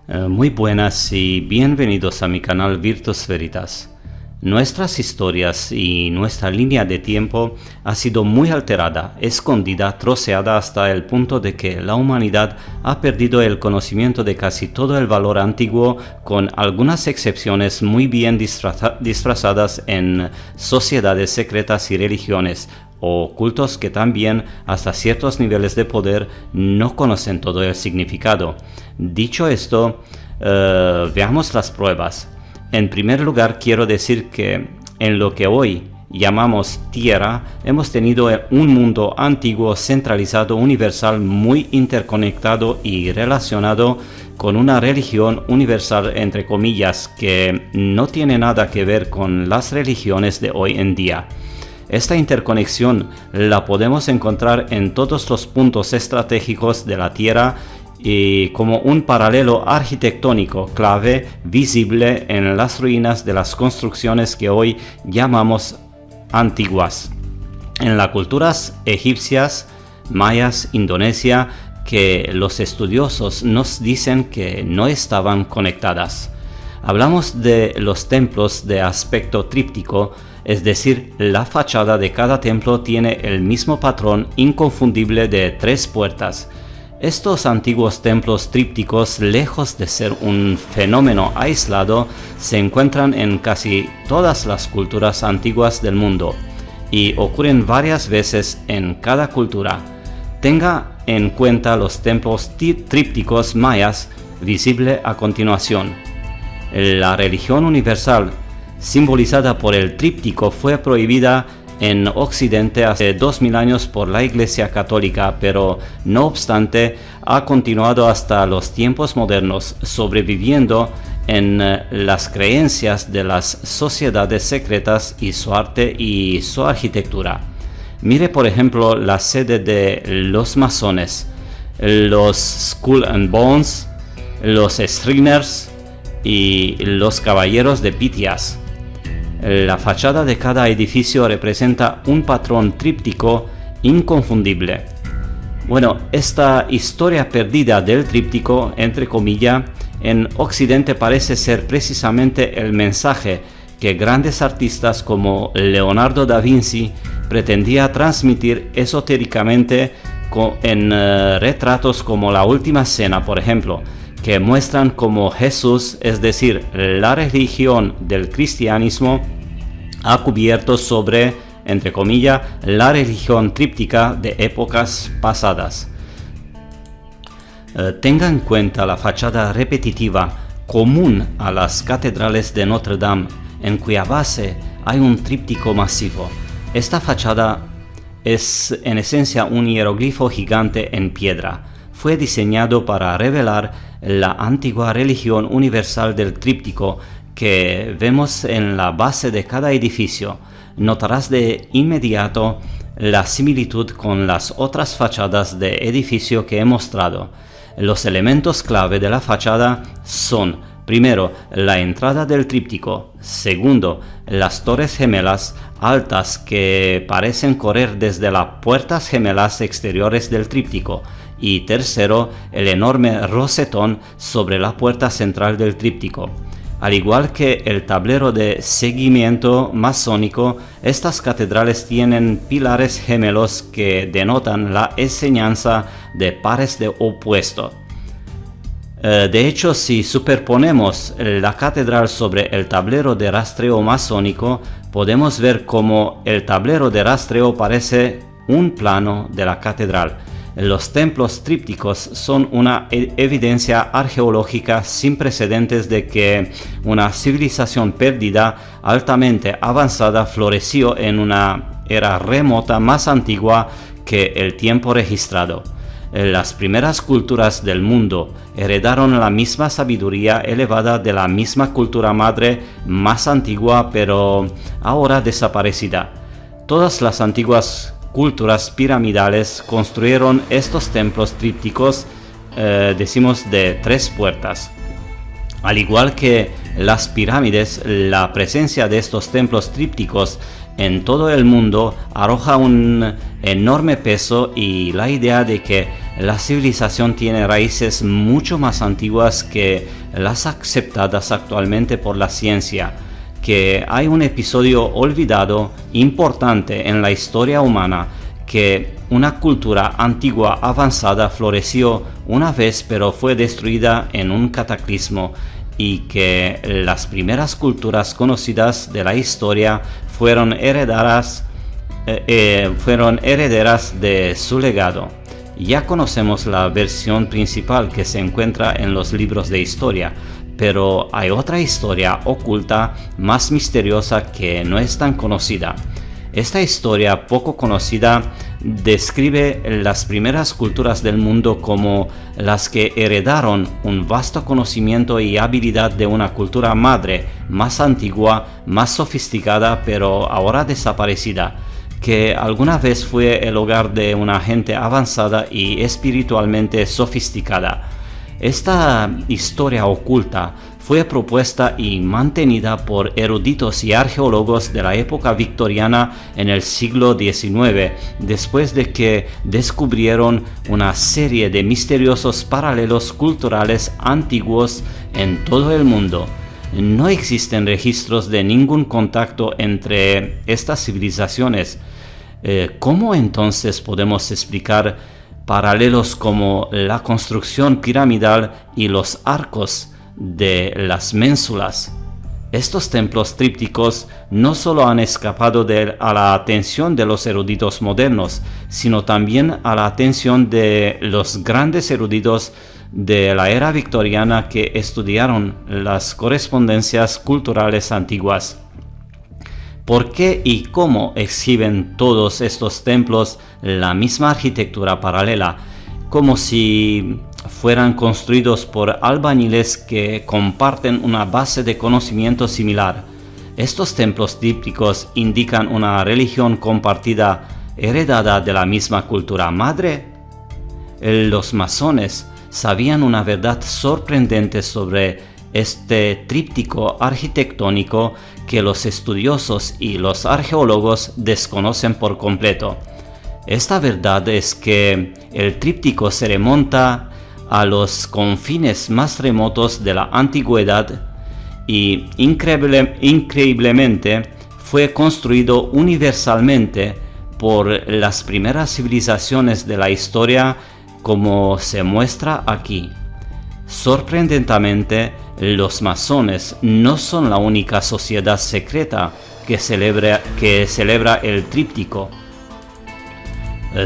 Muy buenas y bienvenidos a mi canal Virtus Veritas. Nuestras historias y nuestra línea de tiempo ha sido muy alterada, escondida, troceada hasta el punto de que la humanidad ha perdido el conocimiento de casi todo el valor antiguo, con algunas excepciones muy bien disfrazadas en sociedades secretas y religiones, o cultos que también, hasta ciertos niveles de poder, no conocen todo el significado. Dicho esto, veamos las pruebas. En primer lugar, quiero decir que en lo que hoy llamamos Tierra, hemos tenido un mundo antiguo, centralizado, universal, muy interconectado y relacionado con una religión universal, entre comillas, que no tiene nada que ver con las religiones de hoy en día. Esta interconexión la podemos encontrar en todos los puntos estratégicos de la Tierra y como un paralelo arquitectónico clave visible en las ruinas de las construcciones que hoy llamamos antiguas, en las culturas egipcias, mayas, Indonesia, que los estudiosos nos dicen que no estaban conectadas. Hablamos de los templos de aspecto tríptico, es decir, la fachada de cada templo tiene el mismo patrón inconfundible de 3 puertas. Estos antiguos templos trípticos, lejos de ser un fenómeno aislado, se encuentran en casi todas las culturas antiguas del mundo y ocurren varias veces en cada cultura. Tenga en cuenta los templos trípticos mayas, visible a continuación. La religión universal, simbolizada por el tríptico, fue prohibida en Occidente hace 2000 años por la Iglesia Católica, pero no obstante ha continuado hasta los tiempos modernos, sobreviviendo en las creencias de las sociedades secretas y su arte y su arquitectura. Mire por ejemplo la sede de los masones, los Skull and Bones, los Stringers y los Caballeros de Pythias. La fachada de cada edificio representa un patrón tríptico inconfundible. Bueno, esta historia perdida del tríptico, entre comillas, en Occidente parece ser precisamente el mensaje que grandes artistas como Leonardo da Vinci pretendía transmitir esotéricamente en retratos como La Última Cena, por ejemplo, que muestran cómo Jesús, es decir, la religión del cristianismo, ha cubierto sobre, entre comillas, la religión tríptica de épocas pasadas. Tenga en cuenta la fachada repetitiva común a las catedrales de Notre Dame, en cuya base hay un tríptico masivo. Esta fachada es en esencia un hieroglifo gigante en piedra. Fue diseñado para revelar la antigua religión universal del tríptico que vemos en la base de cada edificio. Notarás de inmediato la similitud con las otras fachadas de edificio que he mostrado. Los elementos clave de la fachada son: primero, la entrada del tríptico; segundo, las torres gemelas altas que parecen correr desde las puertas gemelas exteriores del tríptico; y tercero, el enorme rosetón sobre la puerta central del tríptico. Al igual que el tablero de seguimiento masónico, estas catedrales tienen pilares gemelos que denotan la enseñanza de pares de opuesto. De hecho, si superponemos la catedral sobre el tablero de rastreo masónico, podemos ver cómo el tablero de rastreo parece un plano de la catedral. Los templos trípticos son una evidencia arqueológica sin precedentes de que una civilización perdida, altamente avanzada, floreció en una era remota más antigua que el tiempo registrado. Las primeras culturas del mundo heredaron la misma sabiduría elevada de la misma cultura madre más antigua, pero ahora desaparecida. Todas las antiguas culturas piramidales construyeron estos templos trípticos, decimos, de 3 puertas. Al igual que las pirámides, la presencia de estos templos trípticos en todo el mundo arroja un enorme peso y la idea de que la civilización tiene raíces mucho más antiguas que las aceptadas actualmente por la ciencia, que hay un episodio olvidado importante en la historia humana, que una cultura antigua avanzada floreció una vez pero fue destruida en un cataclismo, y que las primeras culturas conocidas de la historia fueron herederas de su legado. Ya conocemos la versión principal que se encuentra en los libros de historia, pero hay otra historia oculta más misteriosa que no es tan conocida. Esta historia poco conocida describe las primeras culturas del mundo como las que heredaron un vasto conocimiento y habilidad de una cultura madre más antigua, más sofisticada, pero ahora desaparecida, que alguna vez fue el hogar de una gente avanzada y espiritualmente sofisticada. Esta historia oculta fue propuesta y mantenida por eruditos y arqueólogos de la época victoriana en el siglo XIX, después de que descubrieron una serie de misteriosos paralelos culturales antiguos en todo el mundo. No existen registros de ningún contacto entre estas civilizaciones. ¿Cómo entonces podemos explicar paralelos como la construcción piramidal y los arcos de las ménsulas? Estos templos trípticos no solo han escapado a la atención de los eruditos modernos, sino también a la atención de los grandes eruditos de la era victoriana que estudiaron las correspondencias culturales antiguas. ¿Por qué y cómo exhiben todos estos templos la misma arquitectura paralela, como si fueran construidos por albañiles que comparten una base de conocimiento similar? Estos templos trípticos indican una religión compartida, heredada de la misma cultura madre. Los masones sabían una verdad sorprendente sobre este tríptico arquitectónico que los estudiosos y los arqueólogos desconocen por completo. Esta verdad es que el tríptico se remonta a los confines más remotos de la antigüedad y increíblemente fue construido universalmente por las primeras civilizaciones de la historia, como se muestra aquí. Sorprendentemente, los masones no son la única sociedad secreta que celebra el tríptico.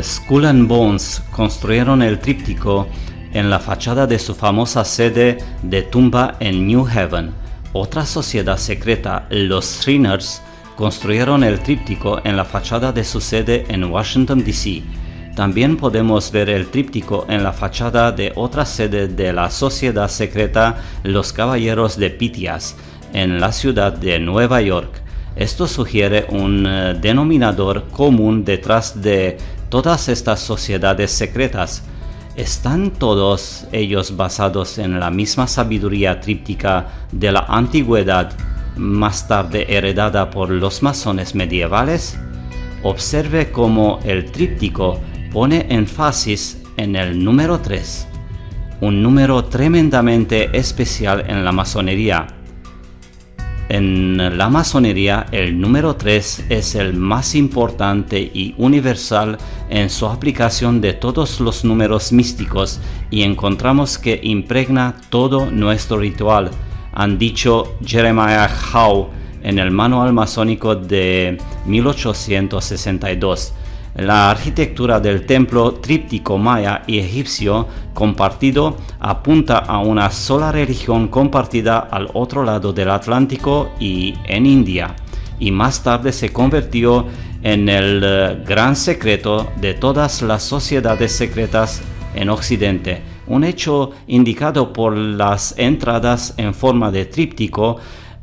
Skull and Bones construyeron el tríptico en la fachada de su famosa sede de tumba en New Haven. Otra sociedad secreta, los Shriners, construyeron el tríptico en la fachada de su sede en Washington, D.C. También podemos ver el tríptico en la fachada de otra sede de la sociedad secreta, los Caballeros de Pythias, en la ciudad de Nueva York. Esto sugiere un denominador común detrás de todas estas sociedades secretas. ¿Están todos ellos basados en la misma sabiduría tríptica de la antigüedad, más tarde heredada por los masones medievales? Observe cómo el tríptico pone énfasis en el número 3, un número tremendamente especial en la masonería. En la masonería, el número 3 es el más importante y universal en su aplicación de todos los números místicos, y encontramos que impregna todo nuestro ritual, han dicho Jeremiah Howe en el Manual Masónico de 1862. La arquitectura del templo tríptico maya y egipcio compartido apunta a una sola religión compartida al otro lado del Atlántico y en India, y más tarde se convirtió en el gran secreto de todas las sociedades secretas en Occidente, un hecho indicado por las entradas en forma de tríptico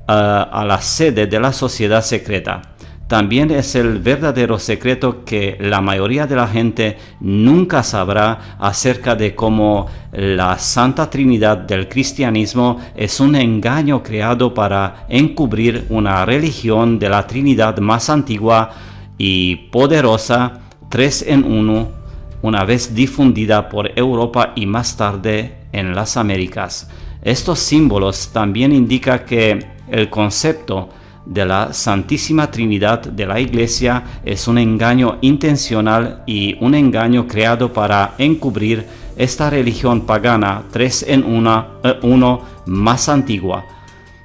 a la sede de la sociedad secreta. También es el verdadero secreto que la mayoría de la gente nunca sabrá acerca de cómo la Santa Trinidad del cristianismo es un engaño creado para encubrir una religión de la Trinidad más antigua y poderosa, 3 en 1, una vez difundida por Europa y más tarde en las Américas. Estos símbolos también indican que el concepto de la Santísima Trinidad de la Iglesia es un engaño intencional y un engaño creado para encubrir esta religión pagana tres en uno más antigua.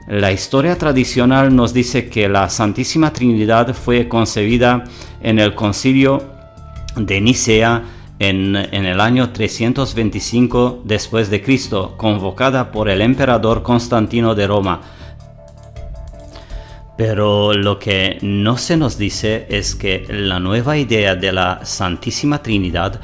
La historia tradicional nos dice que la Santísima Trinidad fue concebida en el Concilio de Nicea en el año 325 después de Cristo, convocada por el emperador Constantino de Roma. Pero lo que no se nos dice es que la nueva idea de la Santísima Trinidad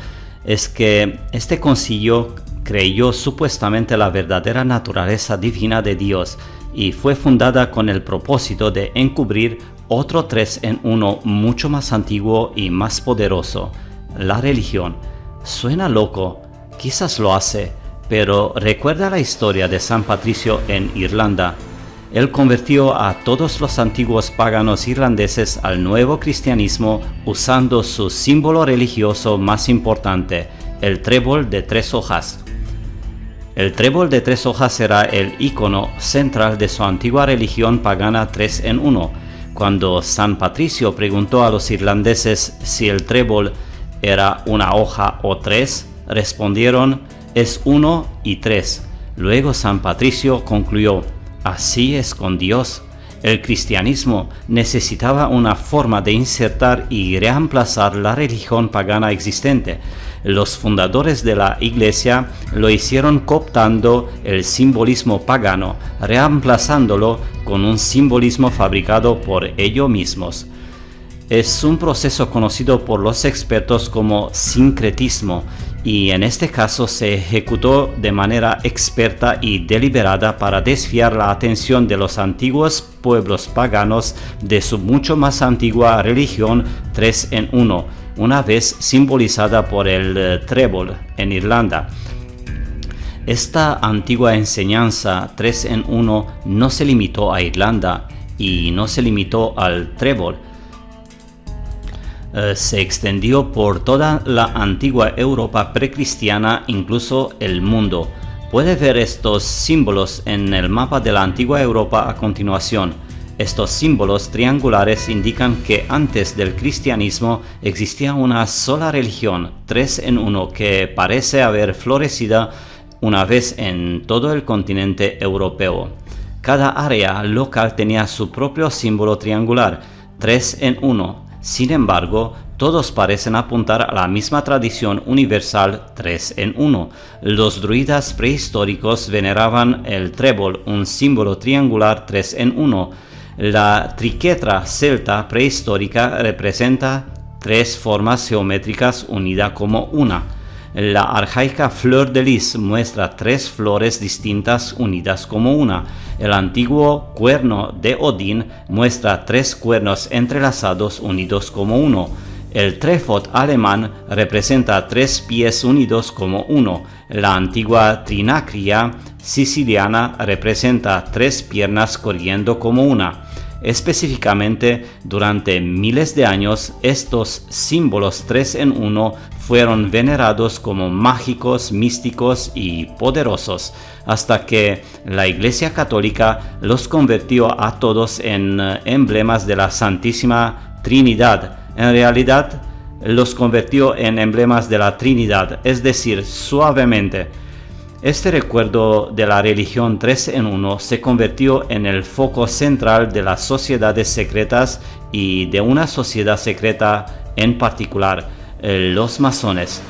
es que este concilio creyó supuestamente la verdadera naturaleza divina de Dios y fue fundada con el propósito de encubrir otro tres en uno mucho más antiguo y más poderoso: la religión. Suena loco, quizás lo hace, pero recuerda la historia de San Patricio en Irlanda. Él convirtió a todos los antiguos paganos irlandeses al nuevo cristianismo usando su símbolo religioso más importante, el trébol de 3 hojas. El trébol de 3 hojas era el icono central de su antigua religión pagana 3 en 1. Cuando San Patricio preguntó a los irlandeses si el trébol era una hoja o 3, respondieron: es 1 y 3. Luego San Patricio concluyó: así es con Dios. El cristianismo necesitaba una forma de insertar y reemplazar la religión pagana existente. Los fundadores de la Iglesia lo hicieron cooptando el simbolismo pagano, reemplazándolo con un simbolismo fabricado por ellos mismos. Es un proceso conocido por los expertos como sincretismo, y en este caso se ejecutó de manera experta y deliberada para desviar la atención de los antiguos pueblos paganos de su mucho más antigua religión 3 en 1, una vez simbolizada por el trébol en Irlanda. Esta antigua enseñanza 3 en 1 no se limitó a Irlanda y no se limitó al trébol. Se extendió por toda la antigua Europa precristiana, incluso el mundo. Puede ver estos símbolos en el mapa de la antigua Europa a continuación. Estos símbolos triangulares indican que antes del cristianismo existía una sola religión, 3 en 1, que parece haber florecido una vez en todo el continente europeo. Cada área local tenía su propio símbolo triangular, 3 en 1. Sin embargo, todos parecen apuntar a la misma tradición universal 3 en 1. Los druidas prehistóricos veneraban el trébol, un símbolo triangular 3 en 1. La triquetra celta prehistórica representa 3 formas geométricas unidas como una. La arcaica fleur de lis muestra 3 flores distintas unidas como una. El antiguo cuerno de Odín muestra 3 cuernos entrelazados unidos como uno. El trefot alemán representa 3 pies unidos como uno. La antigua trinacria siciliana representa 3 piernas corriendo como una. Específicamente, durante miles de años, estos símbolos 3 en 1 fueron venerados como mágicos, místicos y poderosos, hasta que la Iglesia Católica los convirtió a todos en emblemas de la Santísima Trinidad. En realidad, los convirtió en emblemas de la Trinidad, es decir, suavemente. Este recuerdo de la religión 3 en 1 se convirtió en el foco central de las sociedades secretas y de una sociedad secreta en particular, los masones.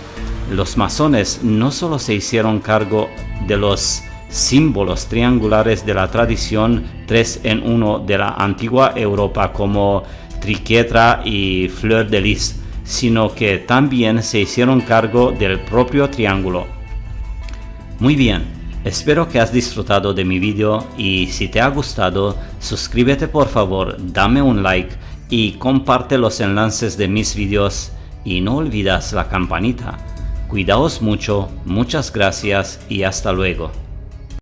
Los masones no solo se hicieron cargo de los símbolos triangulares de la tradición 3 en 1 de la antigua Europa como triquetra y fleur de lis, sino que también se hicieron cargo del propio triángulo. Muy bien, espero que has disfrutado de mi video y si te ha gustado, suscríbete por favor, dame un like y comparte los enlaces de mis videos y no olvides la campanita. Cuidaos mucho, muchas gracias y hasta luego.